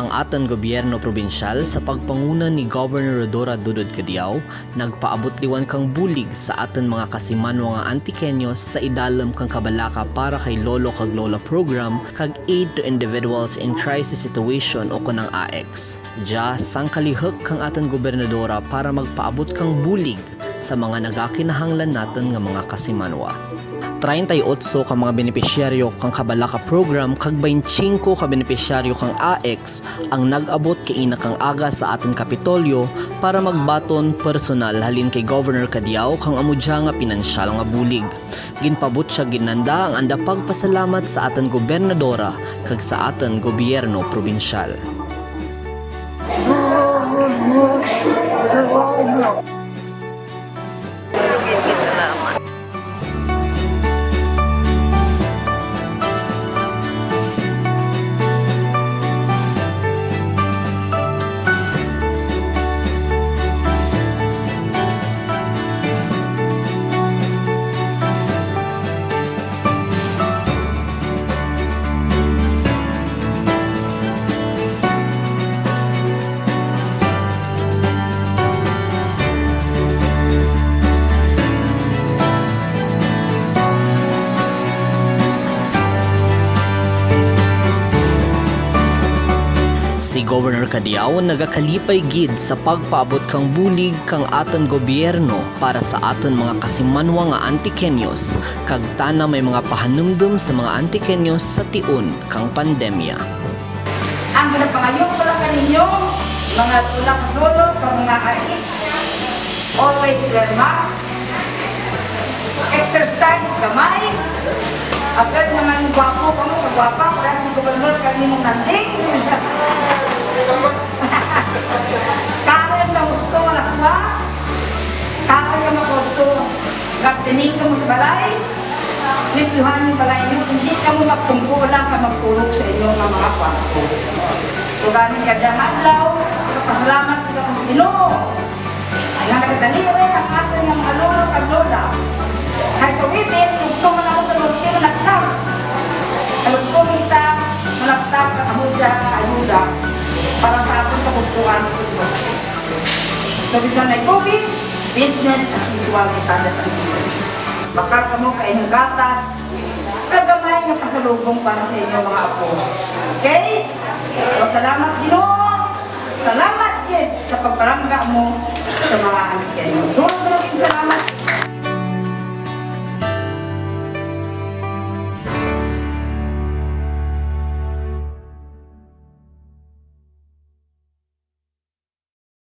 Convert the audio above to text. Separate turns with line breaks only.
Ang aton gobyerno probinsyal sa pagpanguna ni Governor Rodora Dudod Cadiao nagpaabot liwan kang bulig sa aton mga kasiman mga Antikenyos sa idalam kang kabalaka para kay Lolo kag Lola program kag aid to individuals in crisis situation o kunang AX. Ja sang kalihok kang aton gobernadora para magpaabot kang bulig sa mga nagakinahanglan naton nga mga kasimanwa. 38 ka mga benepisyaryo kang kabalaka program kag 25 ka benepisyaryo kang AX ang nag-abot kay ina kang aga sa aton Kapitolyo para magbaton personal halin kay Governor Cadiao kang amudya nga pinansyal nga bulig. Ginpabot siya ginanda ang andapag pasalamat sa aton gobernadora kag sa aton gobyerno probinsyal. Si Governor Cadiao nagakalipay gid sa pagpaabot kang bulig kang aton gobyerno para sa aton mga kasimanwa nga Antikenyos kag tana may mga pahanumdum sa mga Antikenyos sa tiun kang pandemya.
Ang pinapangayon ko lang kaninyo, mga tulak lolo kag mga AX, always wear mask, exercise gamay, agad naman gwapo kamo, kagwapa, para si Gobernador kami mong nanding. Kaya na gusto mo nasma, kaya mo gusto gatinig ka mo sa balay, lipuhan yung balay nyo, hindi ka mo magpungkulang ka magpulog sa inyong mga kwarto. So galing ka dyan adlaw, kapasalamat ka po sa Ginoo. Nga nagdali rin ang ating mga lolo kag lola. Ay sa witness, nagtuman ako sa lolo kaya nagtag. Nagkumita, malaptag, kakamudya, ayuda, para sa ating kabugtuan ko sa Lord. So bisan may COVID, business as usual kita sa ating. Baka mo kayo ng gatas, kagamay ng pasalubong para sa inyo mga apo. Okay? So salamat Ginoo, salamat din sa pagparangga mo sa mga Antikenyos. Salamat.